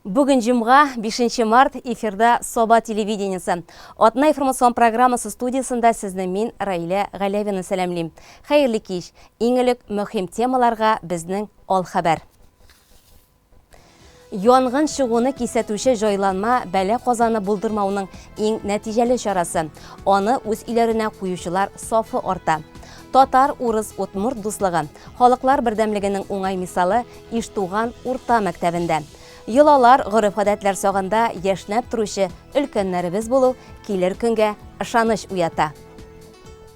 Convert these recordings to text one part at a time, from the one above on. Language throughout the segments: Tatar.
Бүгін жұмға 5 март эфирда Соба телевидениесі. Отна информацион программасы студиясында сізні мен Раиля Ғалявина сәлемлейм. Хайырлы кеш, еңілік мөһим темаларға біздің ол хабар. Янгын шығуны кисәтүші жойланма бәле қазаны бұлдырмауының ең нәтижелі шарасы. Оны өз үйлеріне қойушылар софы орта. Татар, урыс, утмурт дуслығы. Халықлар бірдәмлігінің оңай мисалы Иштуған урта мәктәбінде. Йылалар ғұрып-ғадәтләр соғында яшнәп тұрышы үлкеннәрібіз болу келер күнге ышаныш уята.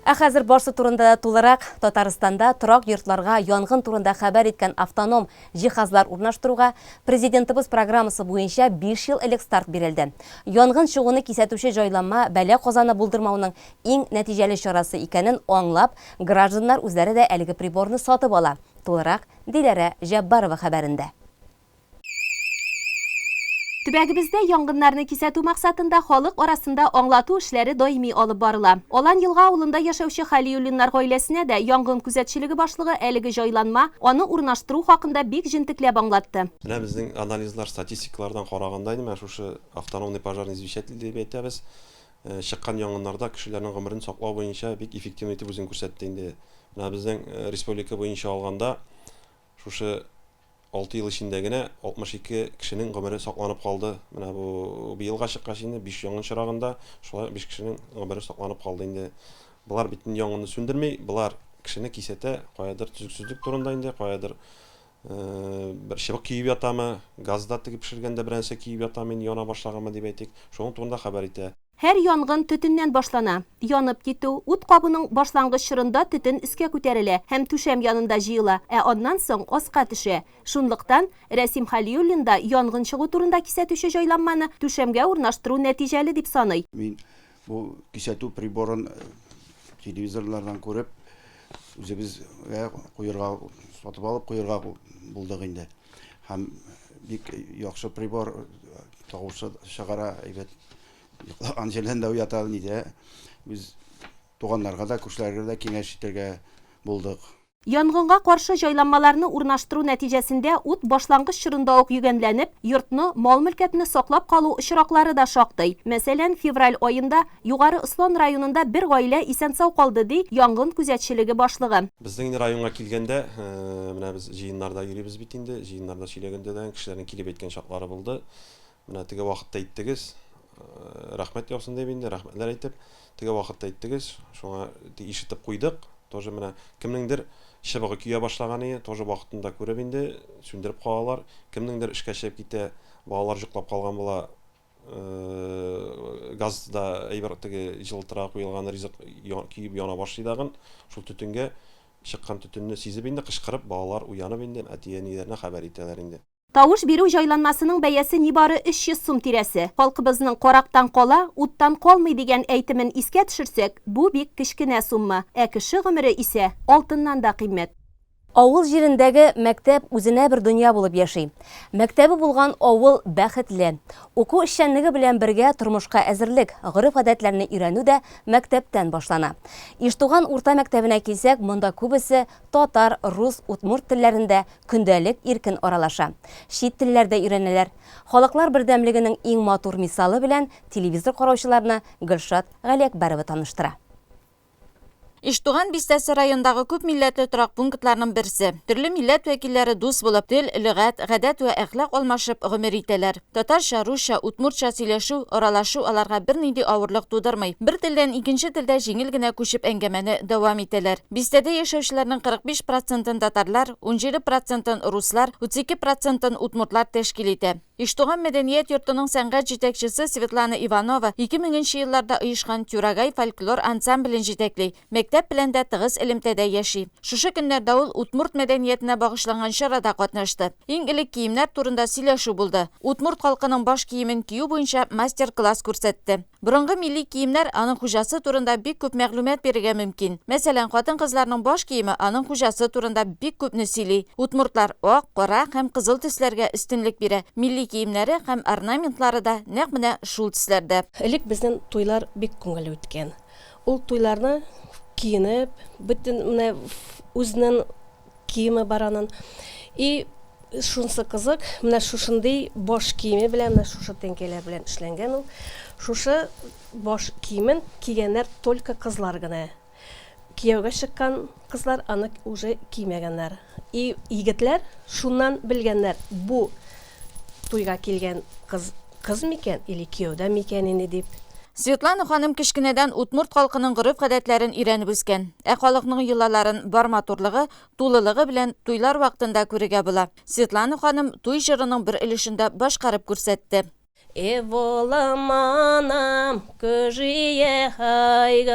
Хәзер барсы турында тулырак Татарстанда тұрак йортларга янгын турында хәбәр иткән автоном җиһазлар урнаштыруга президентыбыз программасы буенча 5 ел элек старт бирелде. Янгын чыгуны кисәтүче җайланма бәлә казаны булдырмауның иң нәтиҗәле чарасы икәнен аңлап, гражданнар үзләре дә әлеге приборны сатып ала. Тулырак Диләрә Җаббарова хәбәрендә. Төбәгебездә янгыннарны кисәтү максатында халык арасында аңлату эшләре даими алып барыла. Олан елга авылында яшәүче Халиуллиннар гаиләсенә дә янгын күзәтчелеге башлыгы әлеге җайланма аны урнаштыру хакында бик җентекләп аңлатты. Менә безнең анализлар, статистикалардан караганда инде шушы автономный пожарный извещатель дип әйтәбез. Чыккан янгыннарда кешеләрнең гомерен саклау буенча бик эффективный итеп үзен күрсәтте инде. Менә безнең республика буенча алганда шушы 6 ел эчендә генә 62 кешенең гомере сакланып калды. Менә бу елга чыккач инде 5 янгын чырагында шулай 5 кешенең гомере сакланып калды инде. Булар битен янгынны сүндермей, булар кешене кисәтә, каядыр төзексезлек турында инде, каядыр бер чыбык киеп ятамы, газда тигеп пешергәндә берәрсе киеп ятамы, яна башлаганмы дип әйтик. Шуның турында хәбәр итә. Һәр янгын төтеннән башлана. Янып китү ут кабының башлангыч чорында төтен искә күтәрелә һәм түшәм янында җыела, аннан соң аска төшә. Шунлыктан Рәсим Халиуллинда янгын чыгу турында кисәтүче җайланманы түшәмгә урнаштыру нәтиҗәле дип саный. Мин бу кисәтү приборын телевизорлардан күреп, үзебез куерга сатып алып куерга булдык инде. Һәм бик яхшы прибор тавышы чыгара, әйбәт. Анжелен да уята иде. Без туганнарга да, күршеләргә дә киңәш итәргә булдык. Янгынга каршы җайланмаларны урнаштыру нәтиҗәсендә ут башлангыч чорында ук йөгәнләнеп, йортны, мал-мөлкәтне саклап калу очраклары да шактый. Мәсәлән, февраль аенда Югары Ыслан районында бер гаилә исән-сау калды ди янгын күзәтчелеге башлыгы. Безнең районга килгәндә, менә без җыеннарда йөрибез бит инде. Җыеннарда сөйләгәндә дә кешеләрнең килеп әйткән чаклары булды. Менә теге вакытта әйттегез. Рәхмәт яусын дип инде, рәхмәтләр әйтеп, теге вакытта әйттегез. Шуңа ишетеп куйдык. Тоже менә кемнеңдер чыбыгы көя башлаган иде, тоже вакытында күреп инде, сүндереп калалар. Кемнеңдер эшкә чыгып китә, балалар җыклап калган була. Газда әйбер теге җылтыра куелган ризык көйеп яна башлый дагын. Шул төтенгә чыккан төтенне сизеп инде, кычкырып, балалар уянып инде, әти-әниләренә хәбәр итәләр инде. Тавыш бирү җайланмасының бәясе нибары 300 сум тирәсе. Халкыбызның карактан кала, уттан калмый дигән әйтемен искә төшерсәк, бу бик кечкенә сумма, кеше гомере исә алтыннан да кыйммәт. Авыл җирендәге мәктәп үзенә бер дөнья булып яши. Мәктәбе булган авыл бәхетле. Уку эшчәнлеге белән бергә тормышка әзерлек, гореф-гадәтләрне өйрәнү дә мәктәптән башлана. Иштуган урта мәктәбенә килсәк, монда күбесе татар, рус, утмурт телләрендә көндәлек иркен аралаша. Чит телләрдә өйрәнәләр. Халыклар бердәмлегенең иң матур мисалы белән телевизор караучыларны Гөлшат Галиәкбәрова таныштыра. Иштуган бистәсе райондагы күп милләтле торак пунктларның берсе. Төрле милләт вәкилләре дус булып, тел, лөгать, гадәт вә әхлак алмашып гомер итәләр. Татарча, русча, утмуртча сөйләшү, аралашу аларга бернинди авырлык тудырмый. Бер телдән икенче телдә җиңел генә күчеп әңгәмәне дәвам итәләр. Бистәдә яшәүчеләрнең 45% татарлар, 17% руслар, 32% утмуртлар тәшкил итә. Иштуган мәдәният йортының сәнгать җитәкчесе Светлана Иванова 2000 елларда оешкан Тюрагай фольклор ансамблен җитәкли. Мәктәп белән дә тыгыз элемтәдә яши. Шушы көннәрдә ул утмурт мәдәниятенә багышланган чарада катнашты. Иң элек киемнәр турында сөйләшү булды. Утмурт халкының баш киемен кию буенча мастер-класс күрсәтте. Борынгы милли киемнәр аның хуҗасы турында бик күп мәгълүмат бирергә мөмкин. Мәсәлән, хатын-кызларның баш киеме аның хуҗасы турында бик күпне сөйли. Утмуртлар ак, кара һәм кызыл төсләргә өстенлек бирә. Милли киемнәре һәм орнаментлары да нәкъ менә шул төсләрдә. Элек безнең туйлар бик күңелле үткән. Ул туйларны киенеп, бөтен менә үзенең киеме баранын. И шунсы кызык, менә шушындый баш киеме белән, менә шушы тәңкәләр белән эшләнгән ул. Шушы баш киемен кигәннәр только кызлар гына. Кияүгә чыккан кызлар аны уже кимәгәннәр. И егетләр шуннан белгәннәр, бу туйга килгән кыз микән или кияүдә микән инде дип. Светлана ханым кичкенәдән Удмурт халкының гореф-гадәтләрен өйрәнеп үскән. Халыкның йолаларын бар матурлыгы, тулылыгы белән туйлар вакытында күрергә була. Светлана ханым туй җырының бер өлешендә башкарып күрсәтте. Эволам анам кыжие хайгай,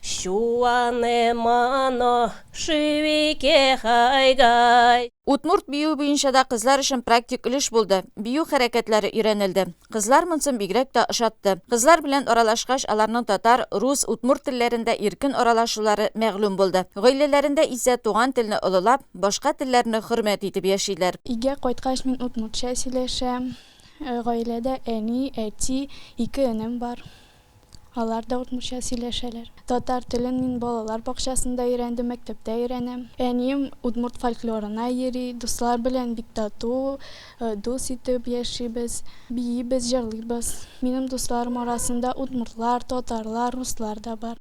шуане мано шивике хайгай. Удмурт бию буенча да кызлар өчен практик өлеш булды. Бию хәрәкәтләре өйрәнелде. Кызлар монсын бигрәк тә ошатты. Кызлар белән аралашкач, аларның татар, рус, удмурт телләрендә иркен аралашулары мәгълүм булды. Гаиләләрендә исә туган телне олылап, башка телләрне хөрмәт итеп яшиләр. Игә кайткач мин удмуртча сөйләшәм. Гаиләдә әни, әти, 2 энем бар. Алар да удмуртча сөйләшәләр. Татар телен мин балалар бакчасында өйрәндем, мәктәптә өйрәнәм. Әнием удмурт фольклорына йөри, дуслар белән бик тату, дус итеп яшибез, биебез, җырлыйбыз. Минем дусларым арасында удмуртлар, татарлар, руслар да бар.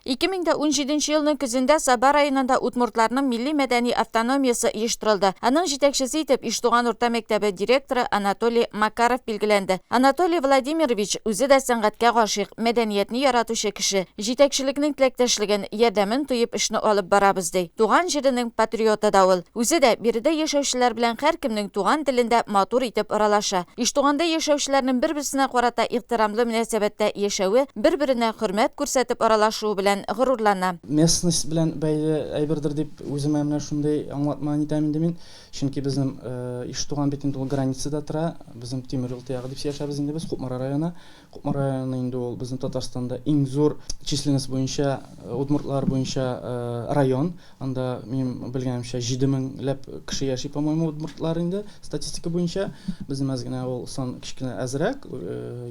2017 елның көзендә Саба районында удмуртларның милли мәдәни автономиясы оештырылды. Аның җитәкчесе итеп Иштуган урта мәктәбе директоры Анатолий Макаров билгеләнде. Анатолий Владимирович үзе дә сәнгатькә гашыйк, мәдәниятне яратучы кеше. Җитәкчелекнең теләктәшлеген, ярдәмен тоеп эшне алып барабыз ди. Туган җиренең патриоты да ул. Үзе дә биредә яшәүчеләр белән һәркемнең туган телендә матур итеп аралаша. Иштуганда яшәүчеләрнең бер-берсенә карата ихтирамлы мөнәсәбәттә яшәүе, бер-беренә хөрмәт күрсәтеп аралашуы белән горурлана. Местность белән бәйле әйбердер дип үземә менә шундый аңлатма итәм инде мин. Чөнки безнең Иштуган бит инде ул границада тора. Безнең Тимер юл тягы дип яшәбез инде без Кукмара районы. Кукмара районы инде ул безнең Татарстанда иң зур численность буенча, удмуртлар буенча район. Анда мин белгәнемчә 7000 ләп кеше яши, по-моему, удмуртлар инде статистика буенча. Безнең генә ул сан кичкенә әзрәк,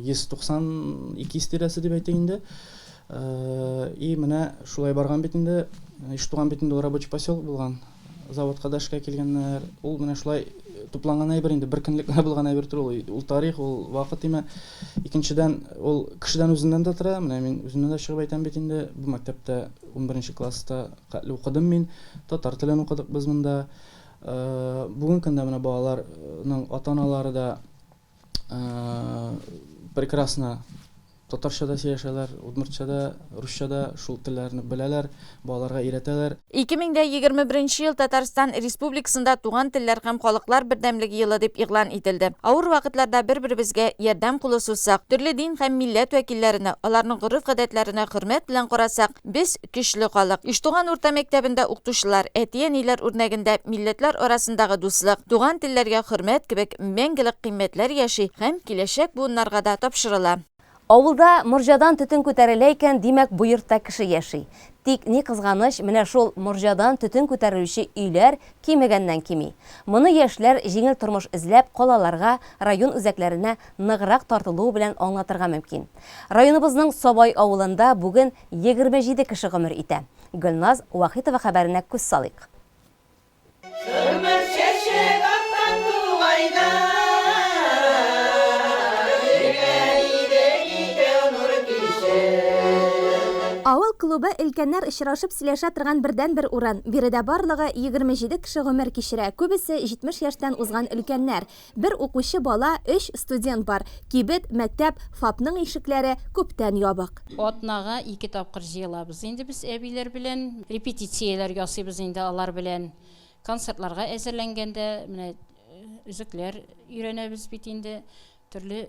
192 тирәсе дип әйтә инде. И менә шулай барган бит инде, Иштуган бит инде ул рабочий поселок булган. Заводка да эшкә килгәннәр. Ул менә шулай тупланган әйбер инде, бер көнлек булган әйбер түгел. Ул тарих, ул вакыт име. Икенчедән, ул кешедән үзеннән дә тора. Менә мин үземнән дә чыгып әйтәм бит инде, бу мәктәптә 11 класста кәтле укыдым мин. Татар телен укыдык без монда. Бүген көндә менә балаларның ата-аналары да прекрасно татарчада сөйләшәләр, удмуртчада, русчада шул телләрне беләләр, балаларга өйрәтәләр. 2021 ел Татарстан Республикасында туган телләр һәм халыклар бердәмлеге елы дип игълан ителде. Авыр вакытларда бер-беребезгә ярдәм кулы сузсак, төрле дин һәм милләт вәкилләренә, аларның гореф-гадәтләренә хөрмәт белән карасак, без көчле халык. Иштуган урта мәктәбендә укытучылар, әти-әниләр үрнәгендә милләтләр арасындагы дуслык, туган телләргә хөрмәт кебек мәңгелек кыйммәтләр яши һәм киләчәк буыннарга да тапшырыла. Авылда морҗадан төтен күтәрелә икән, димәк бу йортта кеше яши. Тик ни кызганыч, менә шул морҗадан төтен күтәрелүче өйләр кимегәннән кими. Моны яшьләр җиңел тормыш эзләп калаларга, район үзәкләренә ныграк тартылуы белән аңлатырга мөмкин. Районыбызның Сабай авылында бүген 27 кеше гомер итә. Гөлназ Вахитова хәбәренә күз салыйк. Авыл клубы өлкәннәр очрашып сөйләшә торган бердән-бер урын. Биредә барлыгы 27 кеше гомер кичерә. Күбесе 70 яшьтән узган өлкәннәр. Бер укучы бала, 3 студент бар. Кибет, мәктәп, ФАПның ишекләре күптән ябык. Атнага 2 тапкыр җыелабыз. Инде без әбиләр белән репетицияләр ясыйбыз инде алар белән. Концертларга әзерләнгәндә, менә үзекләр өйрәнәбез бит инде. Төрле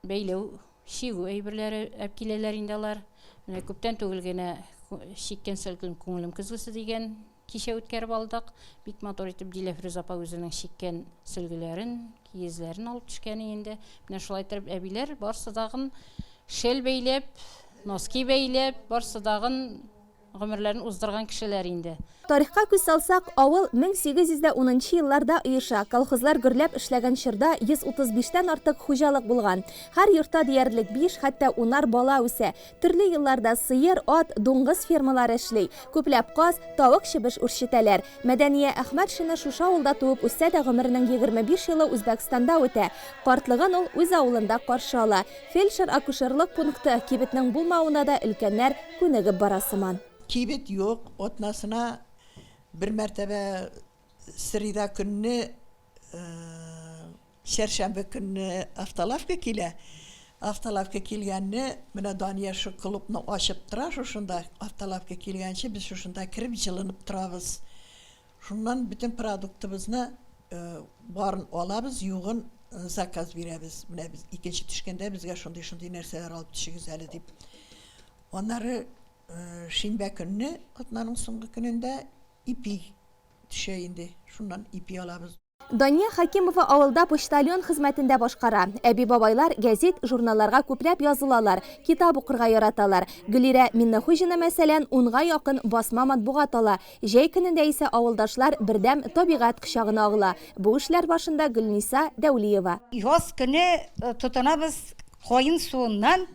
бәйләү, шигү әйберләре әпкиләләр инде алар. Менә күптән түгел генә шиккән сөлгән күңелем кызгысы дигән кичә үткәреп алдык. Бик матур итеп Диләфрүз апа үзенең шиккән сөлгеләрен, киезләрен алып төшкән инде. Менә шулай итеп әбиләр барсы дагын шел бәйләп, носки бәйләп, барсы дагын гомерләрен уздырган кешеләр инде. Тарихка күз салсак, авыл 1810 елларда оеша, колхозлар гөрләп эшләгән чорда 135тән артык хуҗалык булган. Һәр йортта диярлек 5, хәтта 10 бала үсә. Төрле елларда сыер, ат, дуңгыз фермалары эшли. Күпләп каз, тавык чебеш үрчетәләр. Мәдәния Әхмәтшина шушы авылда туып үсә дә гомеренең 25 елы Үзбәкстанда үтә. Картлыгын ул үз авылында каршы ала. Фельдшер-акушерлык пункты кибетнең булмавына да өлкәннәр күнегеп бара сыман. Кибет юк, отнасына bir mertebe Sırida gününü Şerşembe gününü Aftalavka kile. Aftalavka kilgenini mine Daniye şu kılıpını açıp tıra şuşunda Aftalavka kilgençi biz şuşunda kirip jılınıp tıravız. Şundan bütün produktımızını barın olabız, yuğun zakaz veremiz. Mine biz ikinci düşkende bizge şunday nerseler alıp düşüğüz eli deyip. Onları Şinbe gününü, otlanın songu gününde ipi düşeyindi. Şundan ipi alabız. Дания Хакимова авылда почтальон хезмәтендә башкара. Әби-бабайлар гәзит, журналларга күпләп язылалар, китап укырга яраталар. Гөлирә Миннахуҗина мәсәлән 10га якын басма матбугат ала. Җәй көнендә исә авылдашлар бердәм табигать кочагына агыла. Бу эшләр башында Гөлниса Дәүлиева. Яз көне тотынабыз кайын суыннан,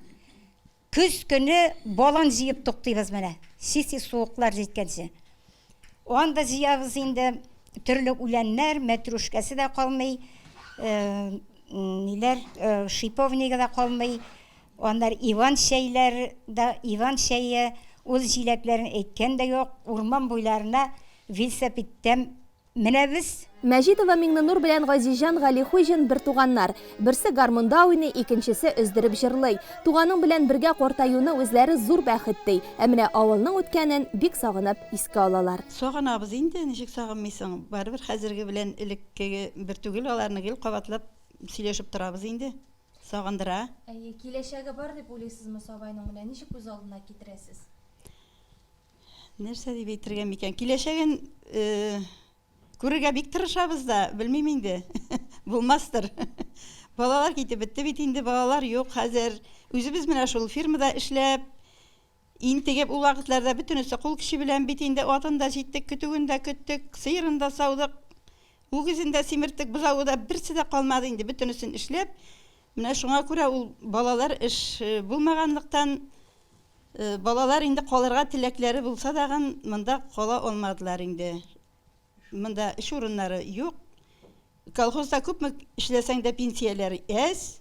көз көне балан җыеп туктыйбыз менә. Сиси суыклар җиткәнче. Анда җыябыз инде. Төрле үләннәр, мәтрүшкәсе дә калмый, шиповнига да калмый, аннар Иван шәйләр дә, Иван шәйе, ул җиләкләрен әйткән дә юк, урман буйларына велосипедтән менәбез. Мәҗидова Миңненур белән Газижан Галихуҗин бер туганнар. Берсе гармунда уйный, икенчесе өздереп җырлый. Туганың белән бергә картаюны үзләре зур бәхет ди. Ә менә авылның үткәнен бик сагынып искә алалар. Сагынабыз инде, ничек сагынмыйсың? Барыбер хәзерге белән элеккеге бер түгел, аларны гел кабатлап сөйләшеп торабыз инде. Сагындыра. Киләчәге бар дип уйлыйсызмы сабайның белән? Ничек күз алдына китерәсез? Нәрсә дип әйтергә микән? Киләчәген күрергә бик тырышабыз да, белмим инде. Булмастыр. Балалар китеп бетте бит инде, балалар юк хәзер. Үзебез менә шул фирмада эшләп, интегеп ул вакытларда бөтенесе кул кеше белән бит инде атында җиттек, көтүгендә көттек, сыерында саудык, үгезендә симерттек, бузауда берсе дә калмады инде, бөтенесен эшләп. Менә шуңа күрә ул балалар эш булмаганлыктан балалар инде калырга теләкләре булса дагы монда кала алмадылар инде. Монда эш урыннары юк. Колхозда күпме эшләсәң дә пенсияләр әз.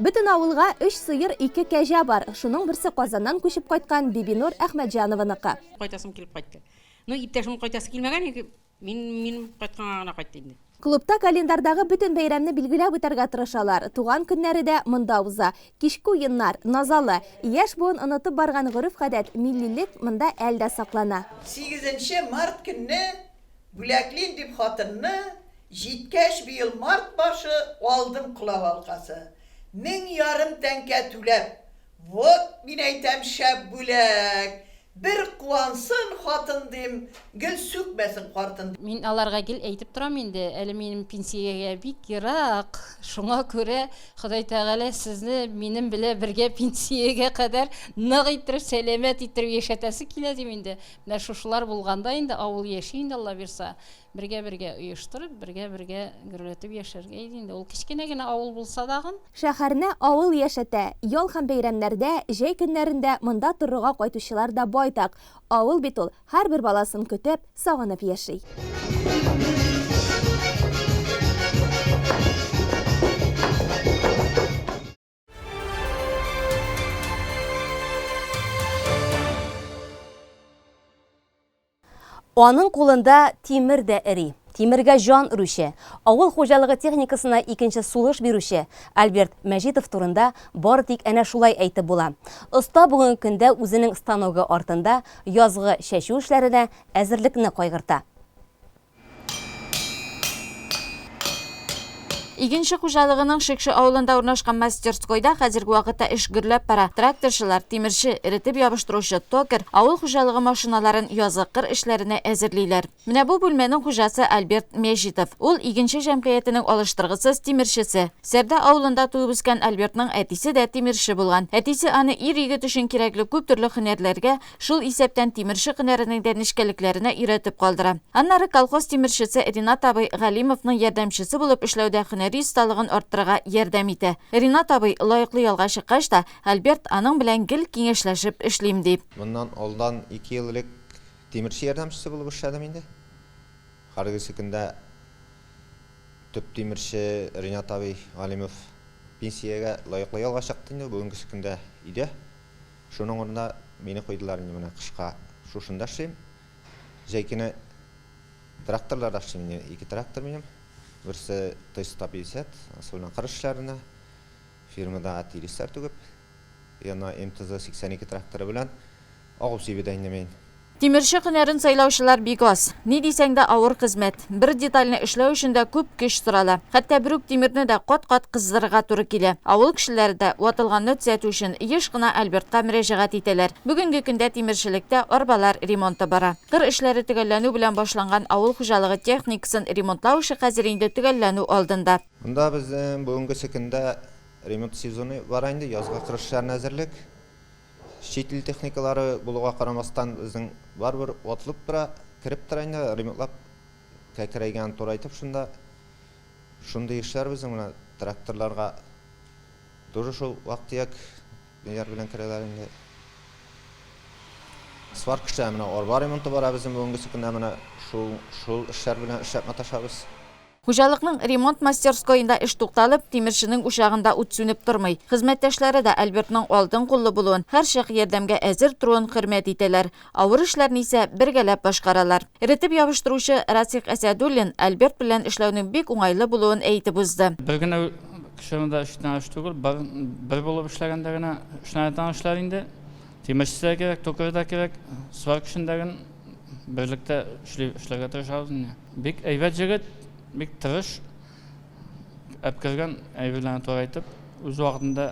Бөтен авылга 3 сыер, 2 кәҗә бар. Шуның берсе Казаннан күчеп кайткан Бибинур Әхмәтҗанованыкы. Кайтасым килеп кайтты. Иптәшем кайтасы килмәгән, мин кайтканга гына кайтты инде. Клубта календардагы бөтен бәйрәмне билгеләп үтәргә тырышалар. Туган көннәре дә монда уза. Кичке уеннар, назалы, яшь буын онытып барган гореф-гадәт, миллилек монда әлдә саклана. 8 март көнне Бүләклин дип хатынны җиткәч быел март башы алдым кулап алкасы. 1000 тәңкә түләп. Вот мин әйтәм шәп бүләк. Bir куансын хатын дим, гел сүкмәсен картын. Мин аларга гел әйтеп торам инде, әле минем пенсиягә бик ерак. Шуңа күрә Ходай Тәгалә сезне минем белән бергә пенсиягә кадәр нык иттереп, сәламәт иттереп яшәтәсе килә дим инде. Менә шушылар булганда инде авыл яши инде Алла бирса, бергә оештырып, бергә гөрләтеп яшәргә иде инде. Ул кичкенә генә авыл булса дагы. Шәһәрне авыл яшәтә. Ял һәм бәйрәмнәрдә, җәй көннәрендә монда торырга кайтучылар да байтак. Авыл бит ул һәрбер баласын көтеп, сагынып яши. Аның кулында тимер дә эри. Тимергә жан үрүче, авыл хуҗалыгы техникасына икенче сулыш бирүче Альберт Мәҗитов турында бары тик әнә шулай әйтеп була. Оста бүгенге көндә үзенең станогы артында язгы чәчү эшләренә әзерлекне кайгырта. Игенче хужалыгының Шекші ауылында урнашкан мастерскойда хәзерге вакытта эш гөрләп бара. Тракторчылар, тимерче, эретеп ябыштыручы, токер, авыл хужалыгы машиналарын языкыр эшләренә әзерлиләр. Менә бу бүлмәнең хуҗасы Альберт Межитов. Ул игенче җәмгыятенең алыштыргысыз тимерчесе. Сәрдә авылында туып үскән Альбертның әтисе дә тимерче булган. Әтисе аны ир-егет өчен кирәкле күп төрле һөнәрләргә, шул исәптән тимерче һөнәренең дә нечкәлекләренә өйрәтеп калдыра. Аннары колхоз тимерчесе Ринат абый Галимовның ярдәмчесе булып эшләүдә һөнәри осталыгын арттырырга ярдәм итә. Ринат абый лаеклы ялга чыккач та, Альберт аның белән гел киңәшләшеп эшлим дип. Моннан алдан 2 ел элек тимерче ярдәмчесе булып эшләдем инде. Харгысы көндә төп тимерче Ринат абый Галимов пенсиягә лаеклы ялга чыкты инде. Бүгенге көндә иде. Шуның орнына мине куйдылар инде менә кышка шушында эшлим. Җәйкене тракторларда эшлим, 2 трактор минем. Берсе Т-150, особенно кыр эшләренә. Фирмада тиресләр түгеп, яна МТЗ-82 тракторы белән агып сибедә инде мин. Тимерче һөнәрен сайлаучылар бик аз. Ни дисәң дә авыр хезмәт. Бер детальне эшләү өчен дә күп көч сорала. Хәтта бер үк тимерне дә кат-кат кыздырырга туры килә. Авыл кешеләре дә ватылганны төзәтү өчен еш кына Альбертка мөрәҗәгать итәләр. Бүгенге көндә тимерчелектә арбалар ремонты бара. Кыр эшләре төгәлләнү белән башланган авыл хуҗалыгы техникасын ремонтлау эше хәзер инде төгәлләнү алдында. Монда безнең бүгенге көндә ремонт сезоны бар инде, язга кыр эшләренә әзерлек. Чит ил техникалары булуга карамастан безнең барбер атлып бара, кирип тора инде, ремонтлап кәкрәйгән турайтып шунда шундый эшләр безнең менә тракторларга тоже шул вакытыяк яр белән керәләр инде. Сварка эшләре менә арба ремонты бара безнең бүгенге көндә менә шул эшләр белән эшләп маташабыз. Хуҗалыкның ремонт мастерскойында эш тукталып, тимерченең учагында ут сүнеп тормый. Хезмәттәшләре дә Альбертның алдын куллы булуын, һәр чак ярдәмгә әзер торуын хөрмәт итәләр. Авыр эшләрне исә бергәләп башкаралар. Эретеп ябыштыручы Расих Әсәдуллин Альберт белән эшләүнең бик уңайлы булуын әйтеп узды. Бер генә кешемдә эштән эш түгел, бер булып эшләгәндә генә эшләгән эшләр инде. Тимерче кирәк, токер да кирәк, сварка эшендә берлектә эшләргә тырышабыз инде. Бик әйбәт җегет, бик тырыш, әпкергән әйберләрне турайтып, үз вакытында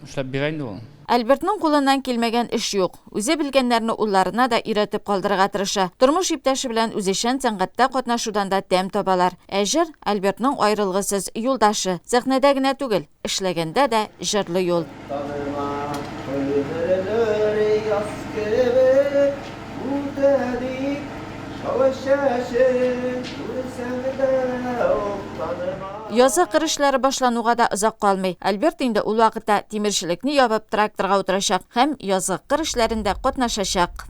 эшләп бирә инде ул. Альбертның кулыннан килмәгән эш юк. Үзе белгәннәрне улларына да өйрәтеп калдырырга тырыша. Тормыш иптәше белән үзешчән сәнгатьтә катнашудан да тәм табалар. Әҗер Альбертның аерылгысыз юлдашы. Сәхнәдә генә түгел, эшләгәндә дә җырлы юл. Язы кыр эшләре башлануга да озак калмый. Альберт инде ул вакытта тимерчелекне ябып тракторга утырачак һәм язы кыр эшләрендә катнашачак.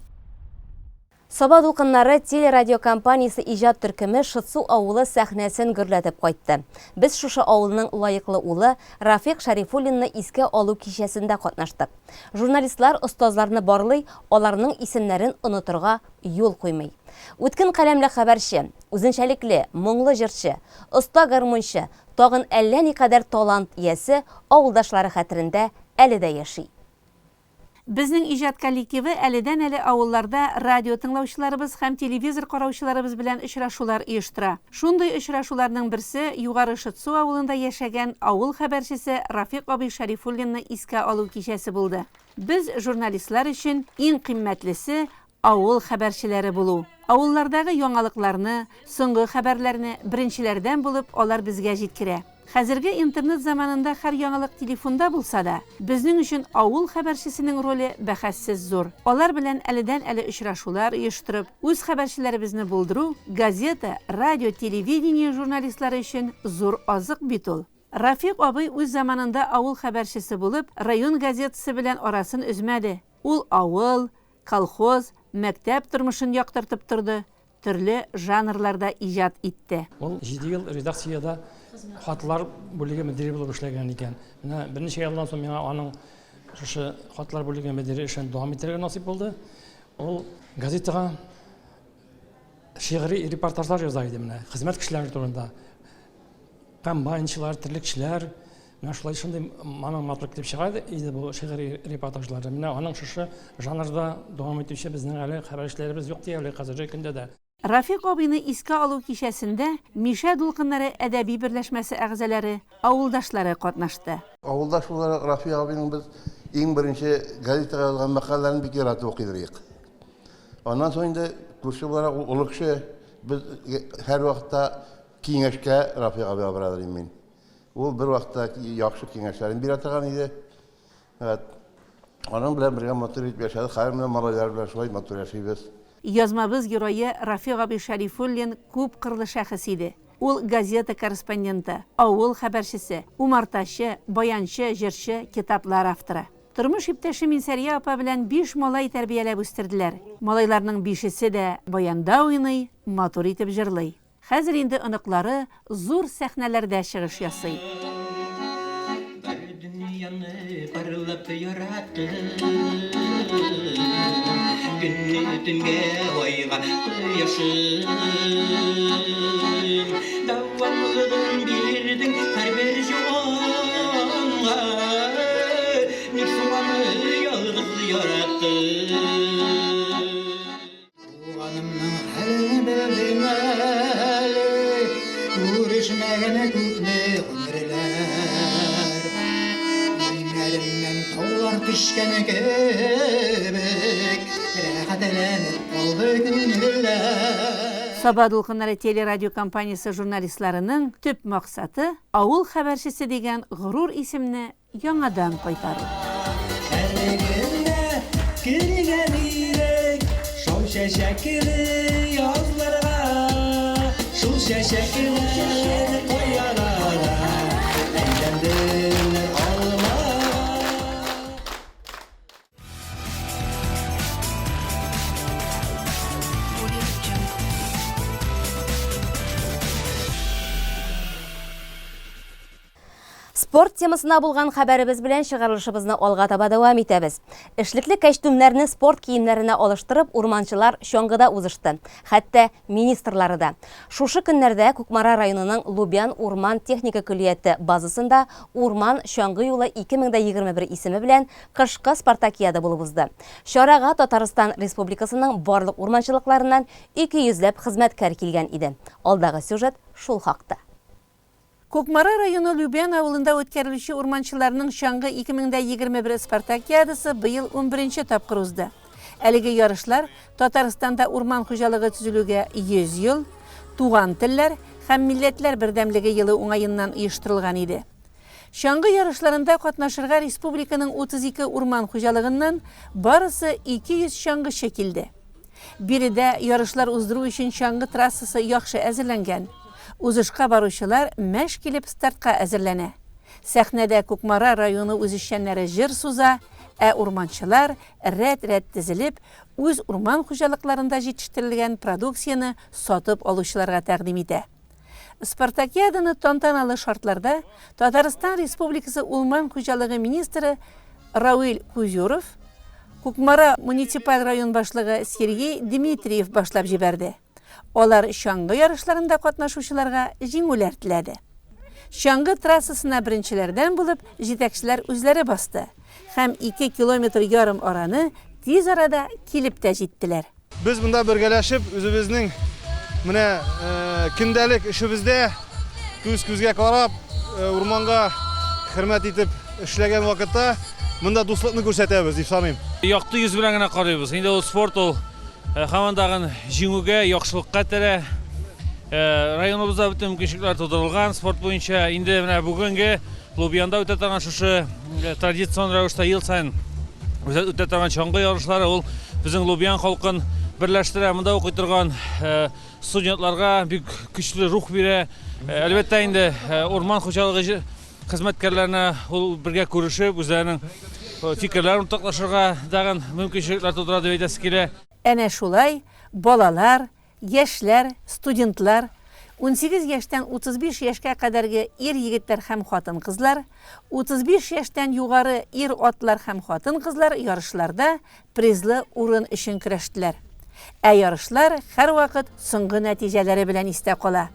Саба дулкыннары телерадиокомпаниясе иҗат төркеме Шытсу авылы сәхнәсен гөрләтеп кайтты. Без шушы авылның лаеклы улы Рафик Шарифуллинны искә алу кичәсендә катнаштык. Журналистлар остазларны барлый, аларның исемнәрен онытырга юл куймый. Үткен каләмле хәбәрче, үзенчәлекле, моңлы җырчы, оста гармунчы, тагын әллә никадәр талант иясе авылдашлары хәтерендә әле дә яши. Безнең иҗат коллективы әледән-әле авылларда радио тыңлаучыларыбыз һәм телевизор караучыларыбыз белән очрашулар оештыра. Шундый очрашуларның берсе Югары Шытсу авылында яшәгән авыл хәбәрчесе Рафик абый Шарифуллинны искә алу кичәсе булды. Без журналистлар өчен иң кыйммәтлесе авыл хәбәрчеләре булу. Авыллардагы яңалыкларны, соңгы хәбәрләрне беренчеләрдән булып алар безгә җиткерә. Хәзерге интернет заманында һәр яңалык телефонда булса да, безнең өчен авыл хәбәрчесенең роле бәхәссез зур. Алар белән әледән-әле очрашулар оештырып, үз хәбәрчеләребезне булдыру газета, радио, телевидение журналистлары өчен зур азык бит ул. Рафик абый үз заманында авыл хәбәрчесе булып, район газетасы белән арасын өзмәде. Ул авыл, колхоз, мәктәп тормышын яктыртып торды, төрле жанрларда иҗат итте. Ул 7 ел редакциядә хатлар бүлеге мөдире булып эшләгән икән. Менә берничә елдан соң миңа аның шушы хатлар бүлеге мөдире эшен дәвам итәргә насыйп булды. Ул газетага шигъри репортажлар яза иде менә, хезмәт кешеләре турында. Комбайнчылар, терлекчеләр, менә шулай шундый маның матлык дип чыга иде бу шигъри репортажлары. Менә аның шушы жанрда дәвам итүче безнең әле хәбәрчеләребез юк дия хәзерге көндә дә. Рафик абыйны искә алу кичәсендә Миша дулкыннары әдәби берләшмәсе әгъзалары, авылдашлары катнашты. Авылдаш буларак Рафик абыйның без иң беренче газетага язган мәкаләләрен бик яратып укыйдык. Аннан соң инде күрше буларак олы кеше без һәр вакытта киңәшкә Рафик абыйга барадыр мин. Ул бер вакытта яхшы киңәшләрен бирә торган иде. Аның белән бергә матур итеп яшәдек. Хәзер менә малайлар белән шулай матур яшибез. Язмабыз герое Рафик абый Шәрифуллин күп кырлы шәхес иде. Ул газета корреспонденты, авыл хәбәрчесе, умартачы, баянчы, җырчы, китаплар авторы. Тормыш иптәше Минсәрия апа белән 5 малай тәрбияләп үстерделәр. Малайларның 5-се дә баянда уйный, матур итеп җырлый. Хәзер инде оныклары зур сәхнәләрдә чыгыш ясый. Саба дулкыннары телерадио компаниясы журналистларының төп максаты авыл хәбәрчесе дигән горур исемне яңадан кайтару. Спорт темасына булган хәбәребез белән чыгарылышыбызны алга таба дәвам итәбез. Эшлекле костюмнарны спорт киемнәренә алыштырып, урманчылар чоңгыда узышты. Хәтта министрлары да. Шушы көннәрдә Кукмара районының Лубян урман техника көллияте базасында урман чоңгы юлы 2021 исеме белән кышкы спартакиада булып узды. Чарага Татарстан Республикасының барлык урманчылыкларыннан 200ләп хезмәткәр килгән иде. Алдагы сюжет шул хакта. Кукмара районы Любян авылында үткәрелүче урманчыларның чаңгы 2021 спартакиадасы быел 11-нче тапкыр узды. Әлеге ярышлар Татарстанда урман хуҗалыгы төзелүгә 100 ел, туган телләр һәм милләтләр бердәмлеге елы уңаеннан оештырылган иде. Чаңгы ярышларында катнашырга республиканың 32 урман хуҗалыгыннан барысы 200 чаңгычы килде. Биредә ярышлар уздыру өчен чаңгы трассасы яхшы әзерләнгән. Узышка баручылар мәш килеп стартка әзерләнә. Сәхнәдә Кукмара районы үзешчәннәре җыр суза, ә урманчылар рәт-рәт тезелеп, үз урман хуҗалыкларында җитештерелгән продукцияны сатып алучыларга тәкъдим итә. Спартакиаданы тантаналы шартларда Татарстан Республикасы урман хуҗалыгы министры Рауил Кузюров, Кукмара муниципаль район башлыгы Сергей Дмитриев башлап җибәрде. Олар чаңгы ярышларында катнашучыларга җиңүләр теләде. Чаңгы трассасына беренчеләрдән булып җитәкчеләр үзләре басты һәм 2,5 километр араны тиз арада килеп тә җиттеләр. Без монда бергәләшеп, үзебезнең менә көндәлек эшебездә күз-күзгә карап, урманга хөрмәт итеп эшләгән вакытта монда дуслыкны күрсәтәбез дип саныйм. Якты йөз белән генә карыйбыз. Инде ул спорт ул һамандагы җиңүгә, яхшылыкка тәрә. Районыбызда бөтен мөмкинлекләр тудырылган спорт буенча. Инде менә бүгенге Лубьянда үтә торган шушы традицион рәвештә ел саен үтә торган чаңгы ярышлары ул безнең Лубьян халкын берләштерә. Монда укый торган студентларга бик көчле рух бирә. Әлбәттә инде урман хуҗалыгы хезмәткәрләренә ул бергә күрешеп, үзләренең фикерләрен уртаклашырга дагы мөмкинлекләр тудыра дип әйтәсе килә. Әнә шулай балалар, яшьләр, студентлар, 18 яшьтән 35 яшькә кадәрге ир-егетләр һәм хатын-кызлар, 35 яшьтән югары ир-атлар һәм хатын-кызлар ярышларда призлы урын өчен көрәштеләр. Ә ярышлар һәрвакыт соңгы нәтиҗәләре белән истә кала.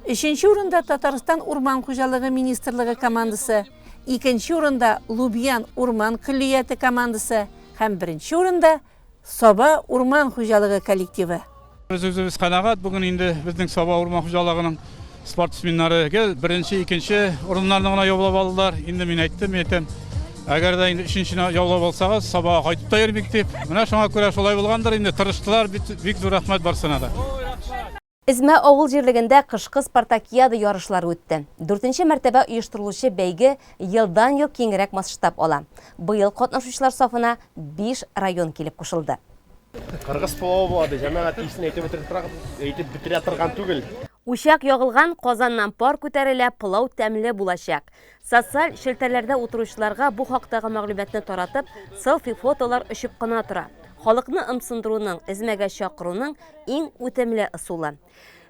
3нче урында Татарстан урман хуҗалыгы министрлыгы командасы, 2нче урында Лубьян урман көллияте командасы һәм 1нче урында Саба урман хуҗалыгы коллективы. Өзіміз қанағат, бүгін енді біздің Саба Урман Құжалығының спортсмендері кел, бірінші, екінші орынларына ғана яулап алдылар. Енді мен айттым, әгер де енді үшінші яулап алсағыз, Сабаға қайтып та ермек деп. Мына шоңа көре солай болғандар, енді тырыштылар, бик зор рахмет барсына да. Измә авыл жерлегендә кышкы спартакиада ярышлары үтте. 4-нче мәртәбә оештырылучы бәйге елдан-ел киңрәк масштаб ала. Быел катнашучылар сафына 5 район килеп кушылды. Кыргыз пулауы болады, җәмәгать исен әйтеп бетерә торган түгел. Ушак ягылган Казаннан пар күтәрелә, пылау тәмле булачак. Социаль шелтәрләрдә утыручыларга бу хактагы мәгълүматны таратып, селфи-фотолар өчеп кына тора. Халыкны ымсындыруның, эзмәгә чакыруның иң үтемле ысулы.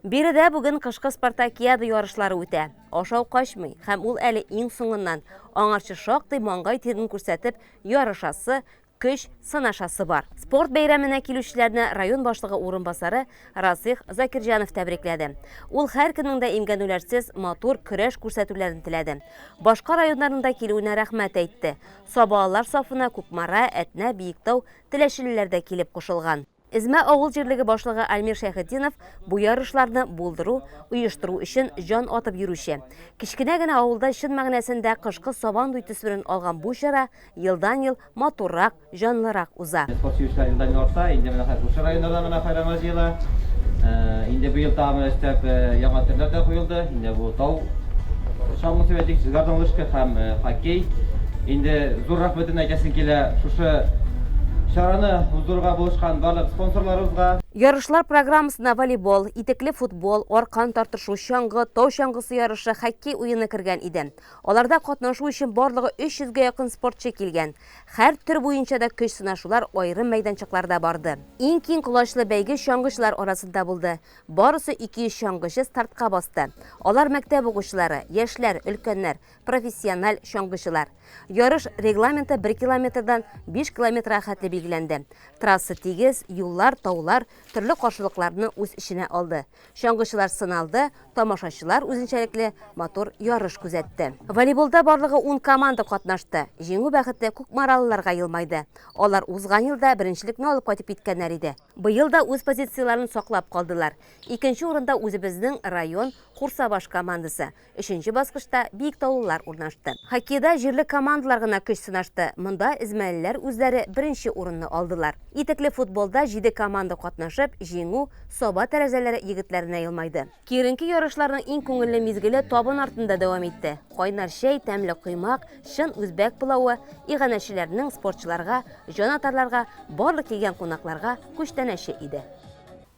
Биредә бүген кышкы спартакиада ярышлары үтә. Ашау качмый һәм ул әле иң соңыннан аңарчы шактый маңгай тирен күрсәтеп ярышасы, көч сынашасы бар. Спорт бәйрәменә килүчеләрне район башлыгы урынбасары Расих Закирҗанов тәбрикләде. Ул һәр көннең дә имгәнүләрсез матур көрәш күрсәтүләрен теләде. Башка районнарында килүенә рәхмәт әйтте. Сабалар сафына Күкмара, Әтнә, Биектау теләшелеләр дә килеп кушылган. Измә авыл җирлеге башлыгы Альмир Шәйхетдинов бу ярышларны булдыру, оештыру өчен җан атып йөрүче. Кичкенә генә авылда чын мәгънәсендә кышкы сабан дуй төсмерен алган бу чара елдан-ел матуррак, җанлырак уза. Спортчылар елдан арта, инде менә һәр районнарда менә хайран җыела. Инде быел тагын өстәп яңа төрләр дә куелды. Инде бу тау шаңгысы ветик, гардонлышка һәм хоккей. Инде зур рәхмәтен әйтәсем килә шушы шараны уздырырга булышкан барлык спонсорларыбызга. Ярышлар программасына волейбол, итекле футбол, аркан тартышу, чаңгы, тау чаңгысы ярышы, хоккей уены кергән иде. Аларда катнашу өчен барлыгы 300-гә якын спортчы килгән. Һәр төр буенча да көч сынашулар аерым мәйданчыкларда барды. Иң киң кулачлы бәйге чаңгычылар арасында булды. Барысы 200 чаңгычы стартка басты. Алар мәктәп укучылары, яшьләр, өлкәннәр, профессиональ чаңгычылар. Ярыш регламенты 1 километрдан 5 километрга хәтле билгеләнде. Трасса тигез, юллар, таулар төрле каршылыкларны үз иченә алды. Чаңгычылар сыналды, тамашачылар үзенчәлекле матур ярыш күзәтте. Волейболда барлыгы 10 команда катнашты. Җиңү бәхете Күкмаралыларга елмайды. Алар узган елда беренчелекне алып кайтып киткәннәр иде. Быел да үз позицияларын саклап калдылар. Икенче урында үзебезнең район Курсабаш командасы. 3нче баскычта Биектаулылар урнашты. Хоккейда җирле командалар гына көч сынашты. Монда измәлеләр үзләре беренче урынны алдылар. Итекле футболда 7 команда катнашып, җиңү Саба тәрәзәләре егетләренә елмайды. Киренки ярышларның иң күңелле мизгеле табын артында дәвам итте. Кайнар чәй, тәмле коймак, чын үзбәк пылавы иганәчеләрнең спортчыларга, җанатарларга, барлык килгән кунакларга күчтәнәче иде.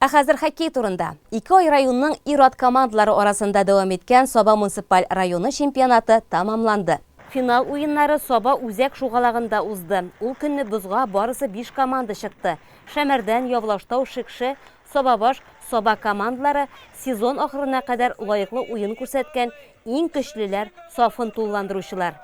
Ә хәзер хоккей турында. 2 районның ир-ат командалары арасында дәвам иткән Саба муниципаль районы чемпионаты тамамланды. Финал уеннары Саба үзәк шугалагында узды. Ул көнне бозга барысы 5 команда чыкты. Шәмәрдән, Явлаштау, Шикше, Сабабаш, Саба командалары сезон ахырына кадәр лаеклы уен күрсәткән иң көчлеләр сафын тулыландыручылар.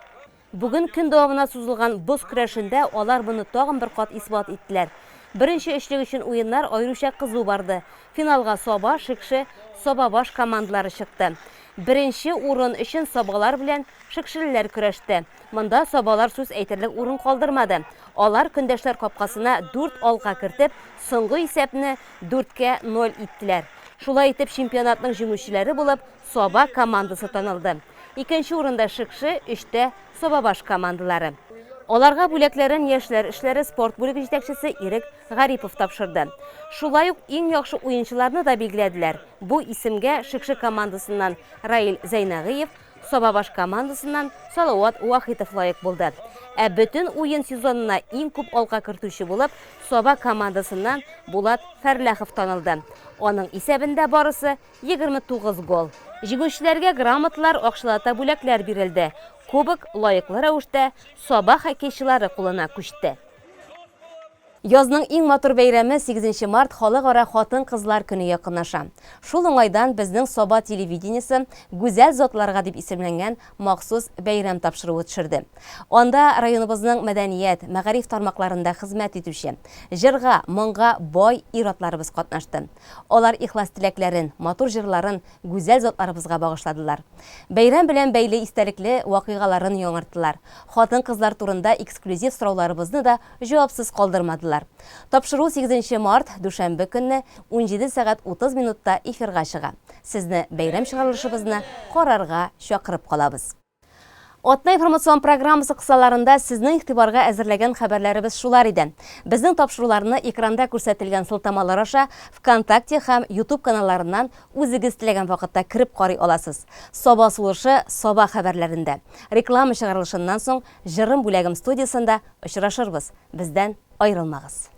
Бүген көн дәвамына сузылган боз көрәшендә алар моны тагын бер кат исбат иттеләр. Беренче эшлек өчен уеннар аеруча кызу барды. Финалга Саба, Шикше, Сабабаш командалары чыкты. Беренче урын өчен Сабалар белән Шикшелеләр көрәште. Монда Сабалар сүз әйтерлек урын калдырмады. Алар көндәшләр капкасына 4 алга кертеп, соңгы исәпне 4-0 иттеләр. Шулай итеп чемпионатның җиңүчеләре булып Саба командасы танылды. Икенче урында Шикше, 3-тә Сабабаш командалары. Аларга бүләкләрен яшьләр эшләре спорт бүлеге җитәкчесе Ирек Гарипов тапшырды. Шулай ук иң яхшы уенчыларны да билгеләделәр. Бу исемгә Шикше командасыннан Раил Зайнагыев, Сабабаш командасыннан Салават Уахитов лайык булды. Ә бөтен уен сезонына иң күп алга кертүче булып Саба командасыннан Булат Фәрләхов танылды. Аның исәбендә барысы 29 гол. Җиңүчеләргә грамоталар, акчалата бүләкләр бирелде. Кубок лайыклы рәвештә Саба хоккейчылары кулына күчте. Язның иң матур бәйрәме 8 март халыкара хатын-кызлар көне якынлаша. Шул уңайдан безнең Саба телевидениесе гүзәл затларга дип исемләнгән махсус бәйрәм тапшыруы төшерде. Анда районыбызның мәдәният, мәгариф тармакларында хезмәт итүче, җырга, моңга бай ир-атларыбыз катнашты. Алар ихлас теләкләрен, матур җырларын гүзәл затларыбызга багышладылар. Бәйрәм белән бәйле истәлекле вакыйгаларын яңарттылар. Хатын-кызлар турында эксклюзив сорауларыбызны да җавапсыз калдырмадылар. булдылар. Тапшыру 8 март дүшәмбе көнне 17 сәгать 30 минутта эфирга чыга. Сезне бәйрәм чыгарылышыбызны карарга чакырып калабыз. Атна информацион программасы кысаларында сезнең игътибарга әзерләгән хәбәрләребез шулар иде. Безнең тапшыруларны экранда күрсәтелгән сылтамалар аша ВКонтакте һәм YouTube каналларыннан үзегез теләгән вакытта кирип карый аласыз. Саба сулышы саба хәбәрләрендә. Реклама чыгарылышыннан соң җырым бүләгем студиясында очрашырбыз. Бездән аерылмагыз.